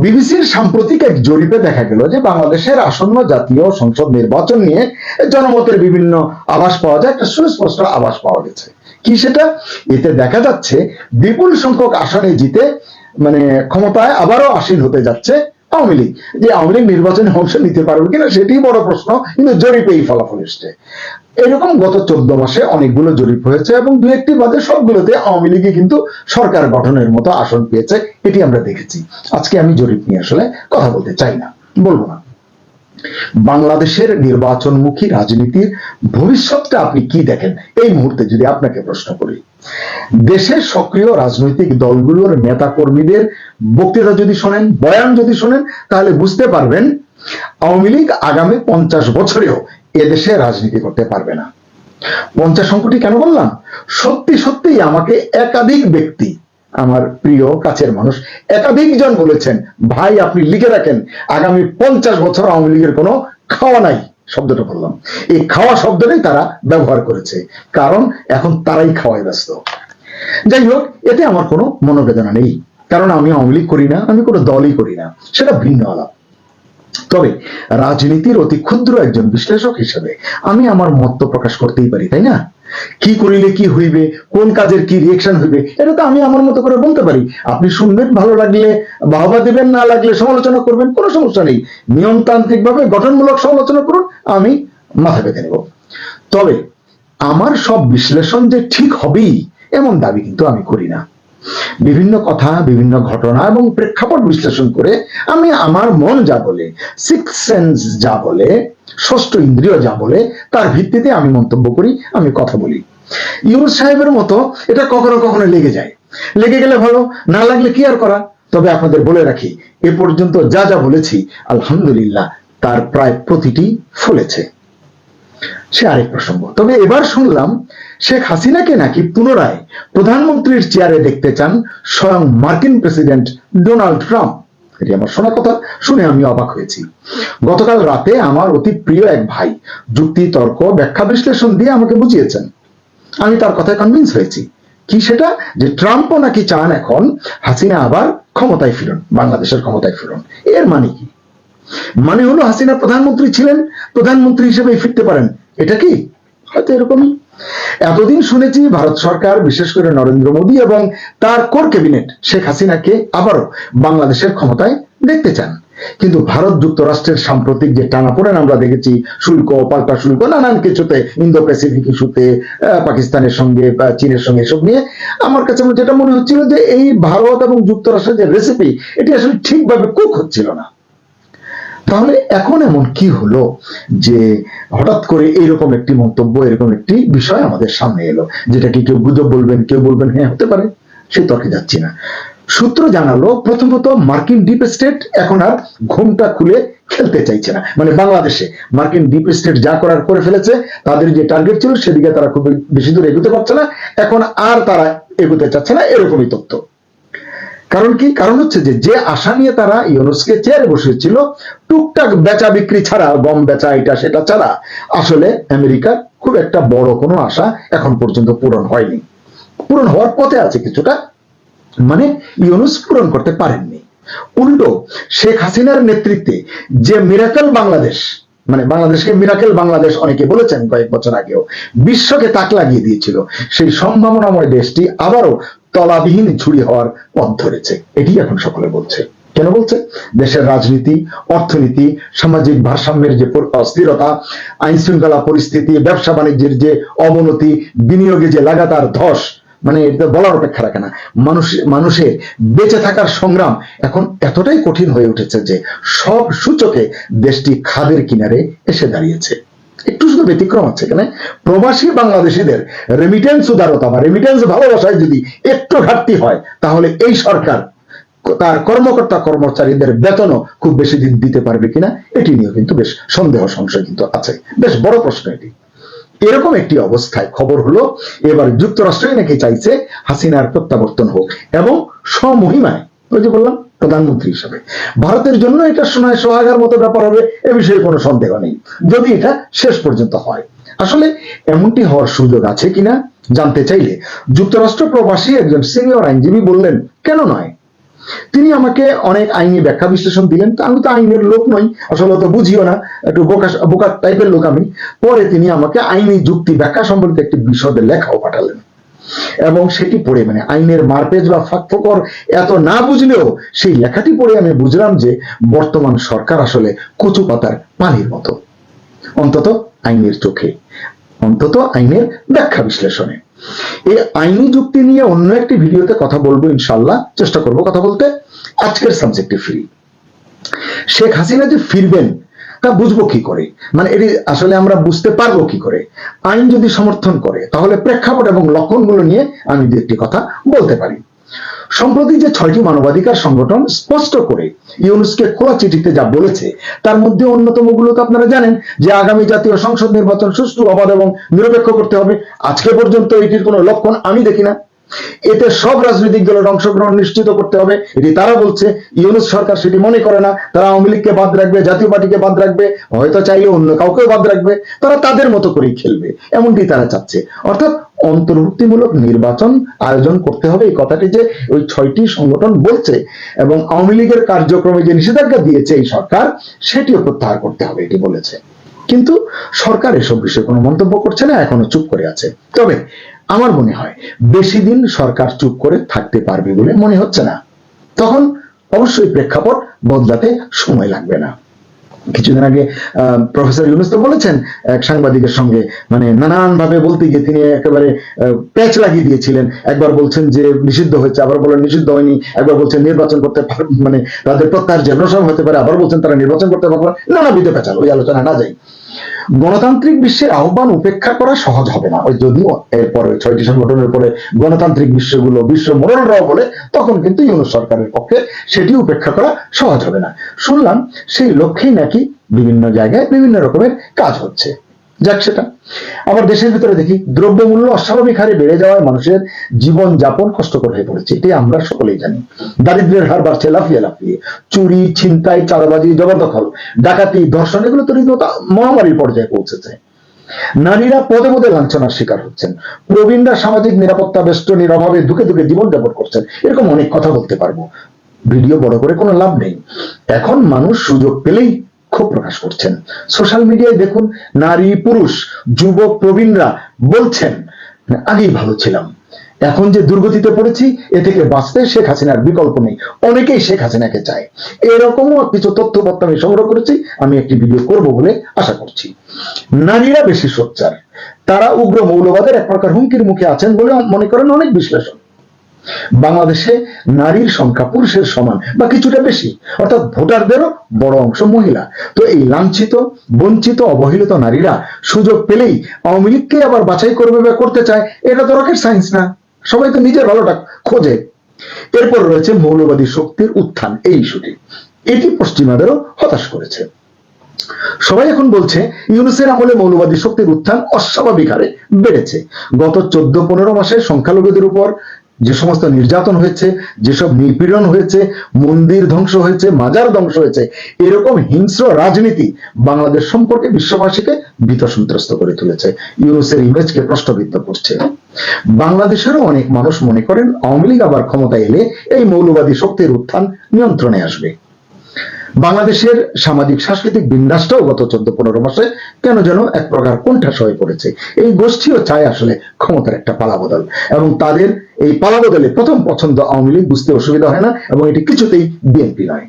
বিবিসির সাম্প্রতিক এক জরিপে দেখা গেল যে বাংলাদেশের আসন্ন জাতীয় সংসদ নির্বাচন নিয়ে জনমতের বিভিন্ন আভাস পাওয়া যায়, একটা সুস্পষ্ট আভাস পাওয়া গেছে। কি সেটা? এতে দেখা যাচ্ছে বিপুল সংখ্যক আসনে জিতে মানে ক্ষমতায় আবারও আসীন হতে যাচ্ছে আওয়ামী লীগ। যে আওয়ামী লীগ নির্বাচনে অংশ নিতে পারবে কিনা সেটি বড় প্রশ্ন, কিন্তু জরিপে এই ফলাফল এসছে। এরকম গত 14 মাসে অনেকগুলো জরিপ হয়েছে এবং দু একটি বাদে সবগুলোতে আওয়ামী লীগে কিন্তু সরকার গঠনের মতো আসন পেয়েছে, এটি আমরা দেখেছি। আজকে আমি জরিপ নিয়ে আসলে কথা বলতে চাই না, বলবো না। বাংলাদেশের নির্বাচনমুখী রাজনীতির ভবিষ্যৎটা আপনি কি দেখেন এই মুহূর্তে যদি আপনাকে প্রশ্ন করি? দেশের সক্রিয় রাজনৈতিক দলগুলোর নেতা কর্মীদের বক্তৃতা যদি শোনেন, বয়ান যদি শোনেন, তাহলে বুঝতে পারবেন আওয়ামী লীগ আগামী 50 বছরেও এদেশে রাজনীতি করতে পারবে না। 50 অঙ্কটি কেন বললাম? সত্যি সত্যিই আমাকে একাধিক ব্যক্তি, আমার প্রিয় কাছের মানুষ একাধিক জন বলেছেন, ভাই আপনি লিখে রাখেন আগামী 50 বছর আওয়ামী লীগের কোনো খাওয়া নাই। শব্দটা বললাম, এই খাওয়া শব্দটাই তারা ব্যবহার করেছে, কারণ এখন তারাই খাওয়ায় ব্যস্ত। যাই হোক, এতে আমার কোনো মনোবেদনা নেই, কারণ আমি আওয়ামী লীগ করি না, আমি কোনো দলই করি না, সেটা ভিন্ন আলাপ। তবে রাজনীতির অতি ক্ষুদ্র একজন বিশ্লেষক হিসেবে আমি আমার মত প্রকাশ করতেই পারি, তাই না? কি করিলে কি হইবে, কোন কাজের কি রিয়েকশন হইবে, এটা তো আমি আমার মতো করে বলতে পারি। আপনি শুনবেন, ভালো লাগলে বাহবা দিবেন, না লাগলে সমালোচনা করবেন, কোনো সমস্যা নেই। নিয়মতান্ত্রিক ভাবে গঠনমূলক সমালোচনা করুন, আমি মাথা পেতে নেব। তবে আমার সব বিশ্লেষণ যে ঠিক হবেই এমন দাবি কিন্তু আমি করি না। বিভিন্ন কথা, বিভিন্ন ঘটনা এবং প্রেক্ষাপট বিশ্লেষণ করে আমি আমার মন যা বলে, সিক্স সেন্স যা বলে, ষষ্ঠ ইন্দ্রিয় যা বলে, তার ভিত্তিতে আমি মন্তব্য করি, আমি কথা বলি। ইউনূস সাহেবের মতো এটা কখনো কখনো লেগে যায়, লেগে গেলে ভালো, না লাগলে কি আর করা। তবে আপনাদের বলে রাখি, এ পর্যন্ত যা যা বলেছি আলহামদুলিল্লাহ তার প্রায় প্রতিটি ফলেছে। সে আরেক প্রসঙ্গ। তবে এবার শুনলাম শেখ হাসিনাকে নাকি পুনরায় প্রধানমন্ত্রীর চেয়ারে দেখতে চান স্বয়ং মার্কিন প্রেসিডেন্ট ডোনাল্ড ট্রাম্প। এটি আমার শোনা কথা, শুনে আমি অবাক হয়েছি। গতকাল রাতে আমার অতি প্রিয় এক ভাই যুক্তি, তর্ক, ব্যাখ্যা, বিশ্লেষণ দিয়ে আমাকে বুঝিয়েছেন। আমি তার কথায় কনভিন্স হয়েছি। কি সেটা? যে ট্রাম্পও নাকি চান এখন হাসিনা আবার ক্ষমতায় ফিরুন, বাংলাদেশের ক্ষমতায় ফিরুন। এর মানে কি? মানে হলো হাসিনা প্রধানমন্ত্রী ছিলেন, প্রধানমন্ত্রী হিসেবে ফিরতে পারেন, এটা কি? হয়তো এরকমই। এতদিন শুনেছি ভারত সরকার, বিশেষ করে নরেন্দ্র মোদী এবং তার কোর ক্যাবিনেট শেখ হাসিনাকে আবারও বাংলাদেশের ক্ষমতায় দেখতে চান। কিন্তু ভারত যুক্তরাষ্ট্রের সাম্প্রতিক যে টানাপোড়েন আমরা দেখেছি, শুল্ক, পাল্টা শুল্ক, নানান কিছুতে, ইন্দো প্যাসিফিক ইস্যুতে, পাকিস্তানের সঙ্গে, চীনের সঙ্গে, এসব নিয়ে আমার কাছে যেটা মনে হচ্ছিল যে এই ভারত এবং যুক্তরাষ্ট্রের যে রেসিপি, এটি আসলে ঠিকভাবে কুক হচ্ছিল না। তাহলে এখন এমন কি হলো যে হঠাৎ করে এইরকম একটি মন্তব্য, এরকম একটি বিষয় আমাদের সামনে এলো, যেটাকে কেউ গুজব বলবেন, কেউ বলবেন হ্যাঁ হতে পারে, সেই তর্কে যাচ্ছি না। সূত্র জানালো, প্রথমত মার্কিন ডিপ স্টেট এখন আর ঘুমটা খুলে খেলতে চাইছে না। মানে বাংলাদেশে মার্কিন ডিপ স্টেট যা করার করে ফেলেছে, তাদের যে টার্গেট ছিল সেদিকে তারা খুব বেশি দূর এগোতে পারছে না, এখন আর তারা এগোতে চাচ্ছে না, এরকমই তথ্য। কারণ কি? কারণ হচ্ছে যে আশা নিয়ে তারা ইউনূসকে চেয়ারে বসেছিল, টুকটাক বেচা বিক্রি ছাড়া, গম বেচা এটা সেটা ছাড়া, আসলে আমেরিকার খুব একটা বড় কোনো আশা এখন পর্যন্ত পূরণ হয়নি। পূরণ হওয়ার পথে আছে কিছুটা, মানে ইউনূস পূরণ করতে পারেননি। উল্টো শেখ হাসিনার নেতৃত্বে যে মিরাকেল বাংলাদেশ, মানে বাংলাদেশকে মিরাকেল বাংলাদেশ অনেকে বলেছেন কয়েক বছর আগেও, বিশ্বকে তাক লাগিয়ে দিয়েছিল, সেই সম্ভাবনাময় দেশটি আবারও তলাবিহীন ঝুড়ি হওয়ার পথ ধরেছে। এটি এখন সকলে বলছে। কেন বলছে? দেশের রাজনীতি, অর্থনীতি, সামাজিক ভারসাম্যের যে অস্থিরতা, আইন শৃঙ্খলা পরিস্থিতি, ব্যবসা বাণিজ্যের যে অবনতি, বিনিয়োগে যে লাগাতার ধস, মানে এটা বলার অপেক্ষা রাখে না। মানুষের বেঁচে থাকার সংগ্রাম এখন এতটাই কঠিন হয়ে উঠেছে যে সব সূচকে দেশটি খাদের কিনারে এসে দাঁড়িয়েছে। একটু শুধু ব্যতিক্রম আছে এখানে, প্রবাসী বাংলাদেশিদের রেমিটেন্স উদারতা বা রেমিটেন্স ভালোবাসায় যদি একটু ঘাটতি হয়, তাহলে এই সরকার তার কর্মকর্তা কর্মচারীদের বেতনও খুব বেশি দিন দিতে পারবে কিনা, এটি নিয়ে কিন্তু বেশ সন্দেহ সংশয় কিন্তু আছে। বেশ বড় প্রশ্ন এটি। এরকম একটি অবস্থায় খবর হলো এবার যুক্তরাষ্ট্রই নাকি চাইছে হাসিনার প্রত্যাবর্তন হোক এবং স্বমহিমায়, ওই যে বললাম প্রধানমন্ত্রী হিসেবে। ভারতের জন্য এটা সোনায় সোহাগার মতো ব্যাপার হবে, এ বিষয়ে কোনো সন্দেহ নেই, যদি এটা শেষ পর্যন্ত হয়। আসলে এমনটি হওয়ার সুযোগ আছে কিনা জানতে চাইলে যুক্তরাষ্ট্র প্রবাসী একজন সিনিয়র আইনজীবী বললেন, কেন নয়, তিনি আমাকে অনেক আইনি ব্যাখ্যা বিশ্লেষণ দিলেন। আমি তো আইনের লোক নই, আসলে তো বুঝিও না, একটু বোকা টাইপের লোক আমি। পরে তিনি আমাকে আইনি যুক্তি ব্যাখ্যা সম্বলিত একটি বিশদ লেখাও পাঠালেন, এবং সেটি পড়ে মানে আইনের মারপেজ বা ফাঁকফোকর এত না বুঝলেও সেই লেখাটি পড়ে আমি বুঝলাম যে বর্তমান সরকার আসলে কচু পাতার পানির মতো, অন্তত আইনের চোখে, অন্তত আইনের ব্যাখ্যা বিশ্লেষণে। এই আইনি যুক্তি নিয়ে অন্য একটি ভিডিওতে কথা বলবো ইনশাল্লাহ, চেষ্টা করব কথা বলতে। আজকের সাবজেক্টে ফিরি। শেখ হাসিনা যে ফিরবেন তা বুঝবো কি করে, মানে এটি আসলে আমরা বুঝতে পারবো কি করে? আইন যদি সমর্থন করে তাহলে প্রেক্ষাপট এবং লক্ষণগুলো নিয়ে আমি দু একটি কথা বলতে পারি। সম্প্রতি যে 6টি মানবাধিকার সংগঠন স্পষ্ট করে ইউনুসকে খোলা চিঠিতে যা বলেছে, তার মধ্যে অন্যতম গুলো তো আপনারা জানেন যে আগামী জাতীয় সংসদ নির্বাচন সুষ্ঠু, অবাধ এবং নিরপেক্ষ করতে হবে। আজকে পর্যন্ত এটির কোনো লক্ষণ আমি দেখি না। এতে সব রাজনৈতিক দলের অংশগ্রহণ নিশ্চিত করতে হবে, এটি তারা বলছে। ইউনুস সরকার সেটি মনে করে না। তারা আওয়ামী লীগকে বাদ রাখবে, জাতীয় পার্টিকে বাদ রাখবে, হয়তো চাইলে অন্য কাউকেও বাদ রাখবে, তারা তাদের মতো করেই খেলবে, এমনটি তারা চাচ্ছে। অর্থাৎ অন্তর্ভুক্তিমূলক নির্বাচন আয়োজন করতে হবে, এই কথাটি যে ওই 6টি সংগঠন বলছে, এবং আওয়ামী লীগের কার্যক্রমে যে নিষেধাজ্ঞা দিয়েছে এই সরকার, সেটিও প্রত্যাহার করতে হবে, এটি বলেছে। কিন্তু সরকার এসব বিষয়ে কোনো মন্তব্য করছে না, এখনো চুপ করে আছে। তবে আমার মনে হয় বেশি দিন সরকার চুপ করে থাকতে পারবে বলে মনে হচ্ছে না। তখন অবশ্যই প্রেক্ষাপট বদলাতে সময় লাগবে না। কিছুদিন আগে প্রফেসর ইউনুস তো বলেছেন এক সাংবাদিকের সঙ্গে, মানে নানান ভাবে বলতে গিয়ে তিনি একেবারে প্যাচ লাগিয়ে দিয়েছিলেন। একবার বলছেন যে নিষিদ্ধ হয়েছে, আবার বলেন নিষিদ্ধ হয়নি, একবার বলছেন নির্বাচন করতে মানে তাদের প্রত্যাহার যেন সব হতে পারে, আবার বলছেন তারা নির্বাচন করতে পারবে না। নানাবিধ পেঁচাল, ওই আলোচনা না যাই। গণতান্ত্রিক বিশ্বের আহ্বান উপেক্ষা করা সহজ হবে না। ওই যদিও এরপরে 6টি সংগঠনের পরে গণতান্ত্রিক বিশ্বগুলো বিশ্ব মোড়লরাও বলে, তখন কিন্তু ইউনুস সরকারের পক্ষে সেটি উপেক্ষা করা সহজ হবে না। শুনলাম সেই লক্ষ্যেই নাকি বিভিন্ন জায়গায় বিভিন্ন রকমের কাজ হচ্ছে। যাক সেটা। আবার দেশের ভিতরে দেখি দ্রব্যমূল্য অস্বাভাবিক হারে বেড়ে যাওয়ায় মানুষের জীবন যাপন কষ্টকর হয়ে পড়েছে, এটি আমরা সকলেই জানি। দারিদ্র্যের হার বাড়ছে লাফিয়ে লাফিয়ে। চুরি, ছিনতাই, চাঁদাবাজি, জবরদখল, ডাকাতি, ধর্ষণ, এগুলো তো রীতিমতো মহামারীর পর্যায়ে পৌঁছেছে। নারীরা পদে পদে লাঞ্ছনার শিকার হচ্ছেন। প্রবীণরা সামাজিক নিরাপত্তা বেষ্টনীর অভাবে ধুকে ধুকে জীবনযাপন করছেন। এরকম অনেক কথা বলতে পারবো, ভিডিও বড় করে কোনো লাভ নেই। এখন মানুষ সুযোগ পেলেই ক্ষোভ প্রকাশ করছেন। সোশ্যাল মিডিয়ায় দেখুন, নারী, পুরুষ, যুবক, প্রবীণরা বলছেন আগেই ভালো ছিলাম, এখন যে দুর্গতিতে পড়েছি এ থেকে বাঁচতে শেখ হাসিনার বিকল্প নেই। অনেকেই শেখ হাসিনাকে চায়। এরকমও কিছু তথ্যপত্র আমি সংগ্রহ করেছি, আমি একটি ভিডিও করব বলে আশা করছি। নারীরা বেশি সোচ্চার, তারা উগ্র মৌলবাদের এক প্রকার হুমকির মুখে আছেন বলে মনে করেন অনেক বিশ্লেষণ। বাংলাদেশে নারীর সংখ্যা পুরুষের সমান বা কিছুটা বেশি, অর্থাৎ ভোটারদেরও বড় অংশ মহিলা। তো এই লাঞ্ছিত, বঞ্চিত, অবহেলিত নারীরা সুযোগ পেলেই আওয়ামী লীগকে আবার বাছাই করবে বা করতে চায়, এটা তো রকেট সায়েন্স না। সবাই তো নিজের ভালোটা খোঁজে। এরপর রয়েছে মৌলবাদী শক্তির উত্থান, এই ইস্যুটি। এটি পশ্চিমাদেরও হতাশ করেছে। সবাই এখন বলছে ইউনুসের আমলে মৌলবাদী শক্তির উত্থান অস্বাভাবিক হারে বেড়েছে। গত 14-15 মাসে সংখ্যালঘুদের উপর যে সমস্ত নির্যাতন হয়েছে, যেসব নিপীড়ন হয়েছে, মন্দির ধ্বংস হয়েছে, মাজার ধ্বংস হয়েছে, এরকম হিংস্র রাজনীতি বাংলাদেশ সম্পর্কে বিশ্ববাসীকে ভীত সন্ত্রস্ত করে তুলেছে, ইউনুসের ইমেজকে প্রশ্নবিদ্ধ করছে। বাংলাদেশেরও অনেক মানুষ মনে করেন আওয়ামী লীগ আবার ক্ষমতায় এলে এই মৌলবাদী শক্তির উত্থান নিয়ন্ত্রণে আসবে। বাংলাদেশের সামাজিক সাংস্কৃতিক বিন্যাসটাও গত 14-15 মাসে কেন যেন এক প্রকার কোণঠাসা হয়ে পড়েছে। এই গোষ্ঠীও চায় আসলে ক্ষমতার একটা পালাবদল, এবং তাদের এই পালাবদলে প্রথম পছন্দ আওয়ামী লীগ, বুঝতে অসুবিধা হয় না, এবং এটি কিছুতেই বিএনপি নয়।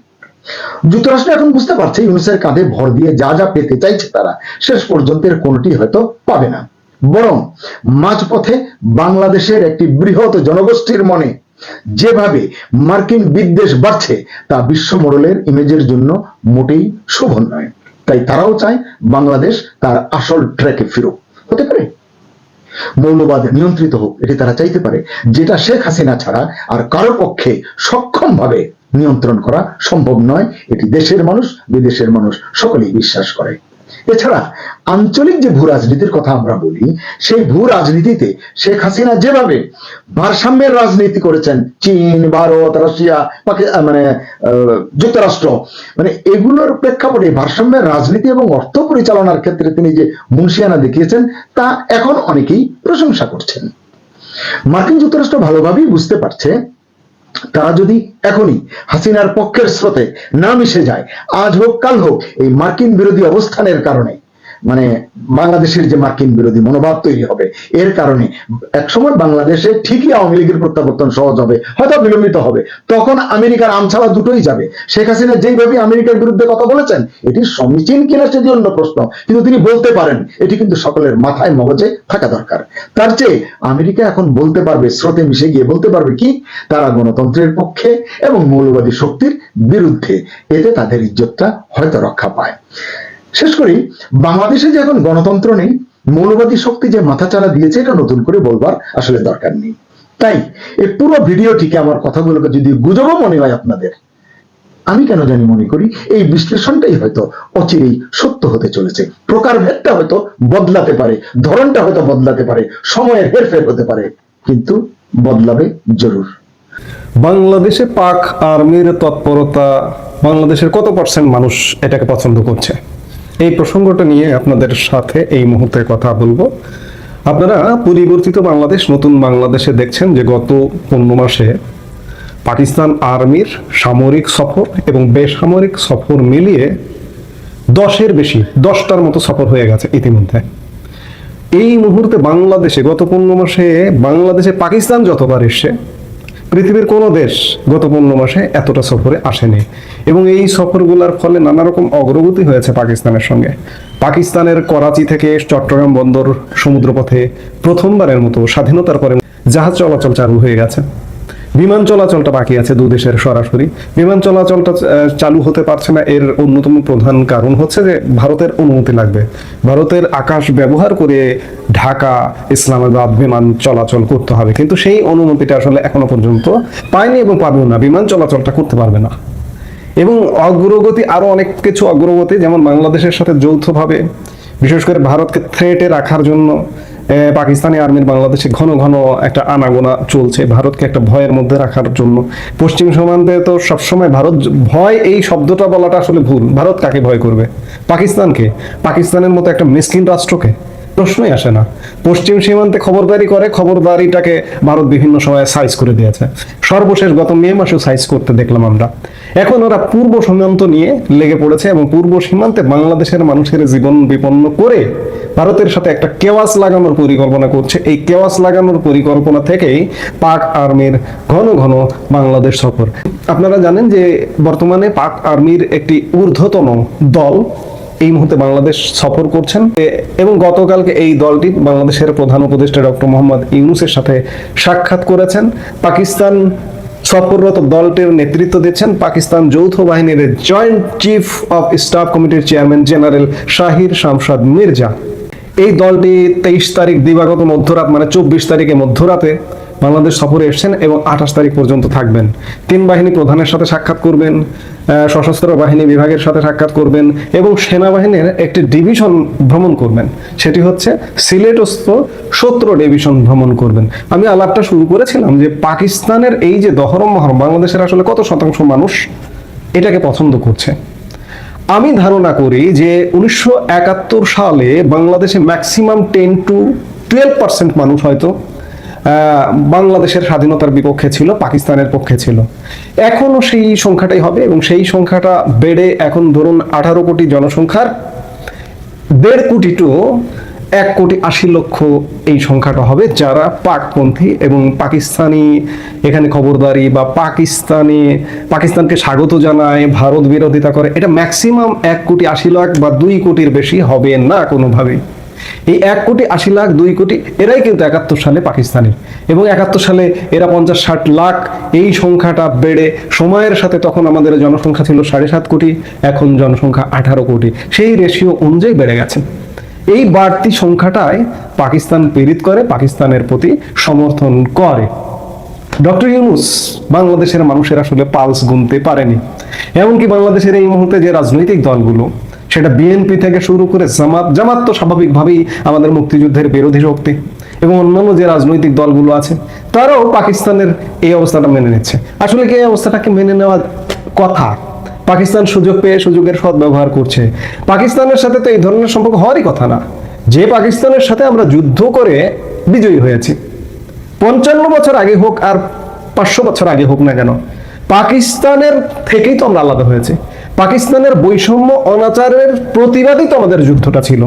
যুক্তরাষ্ট্র এখন বুঝতে পারছে ইউনুসের কাঁধে ভর দিয়ে যা যা পেতে চাইছে তারা শেষ পর্যন্ত এর কোনটি হয়তো পাবে না, বরং মাঝপথে বাংলাদেশের একটি বৃহৎ জনগোষ্ঠীর মনে যেভাবে মার্কিন বিদ্বেষ বাড়ছে তা বিশ্ব মোড়লের ইমেজের জন্য মোটেই শুভ নয়। তাই তারাও চায় বাংলাদেশ তার আসল ট্র্যাকে ফিরুক। হতে পারে মৌলবাদ নিয়ন্ত্রিত হোক, এটি তারা চাইতে পারে, যেটা শেখ হাসিনা ছাড়া আর কারো পক্ষে সক্ষম ভাবে নিয়ন্ত্রণ করা সম্ভব নয়। এটি দেশের মানুষ, বিদেশের মানুষ সকলেই বিশ্বাস করে। এছাড়া আঞ্চলিক যে ভূ রাজনীতির কথা আমরা বলি, সেই ভূ রাজনীতিতে শেখ হাসিনা যেভাবে ভারসাম্যের রাজনীতি করেছেন, চীন, ভারত, রাশিয়া, মানে যুক্তরাষ্ট্র, মানে এগুলোর প্রেক্ষাপটে ভারসাম্যের রাজনীতি এবং অর্থ পরিচালনার ক্ষেত্রে তিনি যে মুন্সিয়ানা দেখিয়েছেন তা এখন অনেকেই প্রশংসা করছেন। মার্কিন যুক্তরাষ্ট্র ভালোভাবেই বুঝতে পারছে তারা যদি এখনই হাসিনার পক্ষের স্রোতে না মিশে যায়, আজ হোক কাল হোক, এই মার্কিন বিরোধী অবস্থানের কারণে, মানে বাংলাদেশের যে মার্কিন বিরোধী মনোভাব তৈরি হবে, এর কারণে একসময় বাংলাদেশে ঠিকই আওয়ামী লীগের প্রত্যাবর্তন সহজ হবে, হয়তো বিলম্বিত হবে, তখন আমেরিকার আমছাড়া দুটোই যাবে। শেখ হাসিনা যেইভাবে আমেরিকার বিরুদ্ধে কথা বলেছেন, এটি সমীচীন কিনা সেটি অন্য প্রশ্ন, কিন্তু তিনি বলতে পারেন, এটি কিন্তু সকলের মাথায় মগজে থাকা দরকার। তার চেয়ে আমেরিকা এখন বলতে পারবে, স্রোতে মিশে গিয়ে বলতে পারবে কি, তারা গণতন্ত্রের পক্ষে এবং মৌলবাদী শক্তির বিরুদ্ধে, এতে তাদের ইজ্জতটা হয়তো রক্ষা পায়। শেষ করি, বাংলাদেশে যে এখন গণতন্ত্র নেই, মৌলবাদী শক্তি যে মাথাচাড়া দিয়েছে, এটা নতুন করে বলবার আসলে দরকার নেই। তাই এই পুরো ভিডিওটিকে, আমার কথাগুলোকে যদি গুজবও মনে হয় আপনাদের, আমি কেন জানি মনে করি এই বিশ্লেষণটাই হয়তো অচিরেই সত্য হতে চলেছে। প্রকারভেদটা হয়তো বদলাতে পারে, ধরনটা হয়তো বদলাতে পারে, সময়ের হেরফের হতে পারে, কিন্তু বদলাবে জরুর। বাংলাদেশে পাক আর্মির তৎপরতা, বাংলাদেশের কত পার্সেন্ট মানুষ এটাকে পছন্দ করছে, এই প্রসঙ্গটা নিয়ে আপনাদের সাথে এই মুহূর্তে কথা বলবো। আপনারা পরিবর্তিত বাংলাদেশ নতুন বাংলাদেশে দেখছেন যে গত 15 মাসে পাকিস্তান আর্মির সামরিক সফর এবং বেসামরিক সফর মিলিয়ে 10-এর বেশি, 10টার মতো সফর হয়ে গেছে ইতিমধ্যে। এই মুহূর্তে বাংলাদেশে গত 15 মাসে বাংলাদেশে পাকিস্তান যতবার এসছে, পৃথিবীর কোনো দেশ গত 15 মাসে এতটা সফরে আসেনি। এবং এই সফরগুলোর ফলে নানা রকম অগ্রগতি হয়েছে পাকিস্তানের সঙ্গে। পাকিস্তানের করাচি থেকে চট্টগ্রাম বন্দর সমুদ্রপথে প্রথমবারের মতো স্বাধীনতার পরে জাহাজ চলাচল চালু হয়ে গেছে। বিমান চলাচলটা বাকি আছে দু দেশের সরাসরি। বিমান চলাচলটা চালু হতে পারছে না, এর অন্যতম প্রধান কারণ হচ্ছে যে ভারতের অনুমতি লাগবে। ভারতের আকাশ ব্যবহার করে ঢাকা, ইসলামাবাদ বিমান চলাচল করতে হবে, কিন্তু সেই অনুমতিটা আসলে এখনো পর্যন্ত পায়নি এবং পাবেও না। বিমান চলাচলটা করতে পারবে না। এবং অগ্রগতি, আরো অনেক কিছু অগ্রগতি, যেমন বাংলাদেশের সাথে যৌথভাবে, বিশেষ করে ভারতকে থ্রেটে রাখার জন্য পাকিস্তানি আর্মির বাংলাদেশে ঘন ঘন একটা আনাগোনা চলছে, ভারতকে একটা ভয়ের মধ্যে রাখার জন্য। পশ্চিম সীমান্তে তো সবসময় ভারত, ভয় এই শব্দটা বলাটা আসলে ভুল। ভারত কাকে ভয় করবে? পাকিস্তানকে, পাকিস্তানের মতো একটা মিসকিন রাষ্ট্রকে? প্রশ্নই আসে না। পশ্চিম সীমান্তে খবরদারি করে, খবরদারিটাকে ভারত বিভিন্ন সময় সাইজ করে দিয়েছে। সর্বশেষ গত মে মাসেও সাইজ করতে দেখলাম আমরা। এখন ওরা পূর্ব সীমান্ত নিয়ে লেগে পড়েছে এবং পূর্ব সীমান্তে বাংলাদেশের মানুষের জীবন বিপন্ন করে ভারতের সাথে একটা কেওয়াস লাগানোর পরিকল্পনা করছে। এই কেওয়াস লাগানোর পরিকল্পনা থেকেই পাক আর্মির ঘন ঘন বাংলাদেশ সফর। আপনারা জানেন যে বর্তমানে পাক আর্মির একটি ঊর্ধ্বতন দল এই মুহূর্তে বাংলাদেশ সফর করছেন এবং গতকালকে এই দলটি বাংলাদেশের প্রধান উপদেষ্টা ডক্টর মোহাম্মদ ইউনূসের সাথে সাক্ষাৎ করেছেন। পাকিস্তান সফররত দলটির নেতৃত্ব দিচ্ছেন পাকিস্তান যৌথ বাহিনীর জয়েন্ট চিফ অফ স্টাফ কমিটির চেয়ারম্যান জেনারেল শাহির শামশাদ মির্জা। এই দলটি 23 তারিখ দিবাগত মধ্যরাত, মানে 24 তারিখে মধ্যরাতে বাংলাদেশ সফরে এসেছেন এবং 28 তারিখ পর্যন্ত থাকবেন। 3 বাহিনী প্রধানের সাথে সাক্ষাৎ করবেন, সশস্ত্র বাহিনী বিভাগের সাথে সাক্ষাৎ করবেন এবং সেনাবাহিনীর একটি ডিভিশন ভ্রমণ করবেন, সেটি হচ্ছে সিলেটস্থ 17 ডিভিশন ভ্রমণ করবেন। আমি আলাপটা শুরু করেছিলাম যে পাকিস্তানের এই যে দহরম মহরম, বাংলাদেশের আসলে কত শতাংশ মানুষ এটাকে পছন্দ করছে। আমি ধারণা করি যে 1971 সালে বাংলাদেশে ম্যাক্সিমাম 10 to 12% মানুষ হয়তো বাংলাদেশের স্বাধীনতার বিপক্ষে ছিল, পাকিস্তানের পক্ষে ছিল। এখনো সেই সংখ্যাটাই হবে এবং সেই সংখ্যাটা বেড়ে এখন ধরুন 18 কোটি জনসংখ্যার 1.5 কোটি টু 1,80,00,000 এই সংখ্যাটা হবে যারা পাকপন্থী এবং পাকিস্তানি এখানে খবরদারি বা পাকিস্তানকে স্বাগত জানায়, ভারত বিরোধিতা করে। এটা ম্যাক্সিমাম 1,80,00,000 বা 2 কোটির বেশি হবে না কোনোভাবেই। এই 1,80,00,000 2 কোটি এরাই কিন্তু 71 সালে পাকিস্তানি এবং 71 সালে এরা 50-60 লাখ। এই সংখ্যাটা বেড়ে সময়ের সাথে তখন আমাদের জনসংখ্যা ছিল 7.5 কোটি, এখন জনসংখ্যা 18 কোটি। সেই রেশিও অনুযায়ী বেড়ে গেছে। এই বাড়তি সংখ্যাটাই পাকিস্তান প্রেরিত করে, পাকিস্তানের প্রতি সমর্থন করে। ডক্টর ইউনূস বাংলাদেশের মানুষের আসলে পালস গুনতে পারেনি। এমনকি বাংলাদেশের এই মুহূর্তে যে রাজনৈতিক দলগুলো, সেটা বিএনপি থেকে শুরু করে জামাত তো স্বাভাবিকভাবেই আমাদের মুক্তিযুদ্ধের বিরোধী শক্তি এবং অন্যান্য যে রাজনৈতিক দলগুলো আছে, তারাও পাকিস্তানের এই অবস্থাটা মেনে নিচ্ছে। আসলে কি এই অবস্থাটাকে মেনে নেওয়ার কথা? পাকিস্তান সুযোগ পেয়ে সুযোগের সদ্ব্যবহার করছে। পাকিস্তানের সাথে তো এই ধরনের সম্পর্ক হওয়ারই কথা না। যে পাকিস্তানের সাথে আমরা যুদ্ধ করে বিজয়ী হয়েছি, 55 বছর আগে হোক আর 500 বছর আগে হোক না কেন, পাকিস্তানের থেকেই তো আমরা আলাদা হয়েছে। পাকিস্তানের বৈষম্য অনাচারের প্রতিবাদই তো আমাদের যুদ্ধটা ছিল।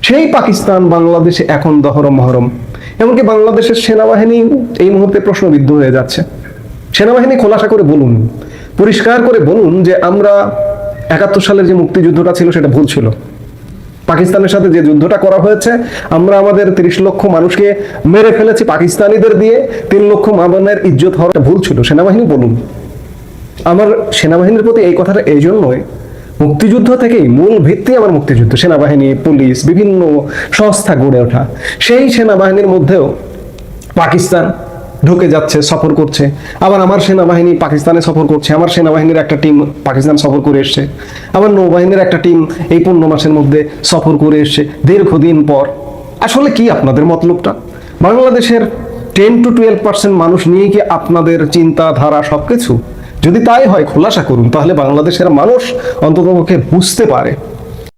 সেই পাকিস্তান বাংলাদেশে এখন দহরম মহরম। এমনকি বাংলাদেশের সেনাবাহিনী এই মুহূর্তে প্রশ্নবিদ্ধ হয়ে যাচ্ছে। সেনাবাহিনী খোলাসা করে বলুন, পরিষ্কার করে বলুন যে আমরা 71 সালের যে মুক্তিযুদ্ধটা ছিল সেটা ভুল ছিল। পাকিস্তানের সাথে যে যুদ্ধটা করা হয়েছে, আমরা আমাদের 30 লক্ষ মানুষকে মেরে ফেলেছি পাকিস্তানিদের দিয়ে, 3 লক্ষ মা বোনের ইজ্জত হওয়াটা ভুল ছিল। সেনাবাহিনী বলুন। আমার সেনাবাহিনীর প্রতি এই কথাটা এই জন্যই, মুক্তিযুদ্ধ থেকেই মূল ভিত্তি আমার মুক্তিযুদ্ধ, সেনাবাহিনী, পুলিশ, বিভিন্ন সংস্থা গড়ে ওঠা। সেই সেনাবাহিনীর মধ্যেও পাকিস্তান ঢুকে যাচ্ছে, সফর করছে। আবার আমার সেনাবাহিনী পাকিস্তানে সফর করছে, আমার সেনাবাহিনীর একটা টিম পাকিস্তান সফর করে এসছে, আমার নৌবাহিনীর একটা টিম এই 15 মাসের মধ্যে সফর করে এসছে দীর্ঘদিন পর। আসলে কি আপনাদের মতলবটা? বাংলাদেশের 10 to 12% মানুষ নিয়ে কি আপনাদের চিন্তাধারা সবকিছু? যদি তাই হয় খোলাসা করুন, তাহলে বাংলাদেশের মানুষ অন্ততপক্ষে বুঝতে পারে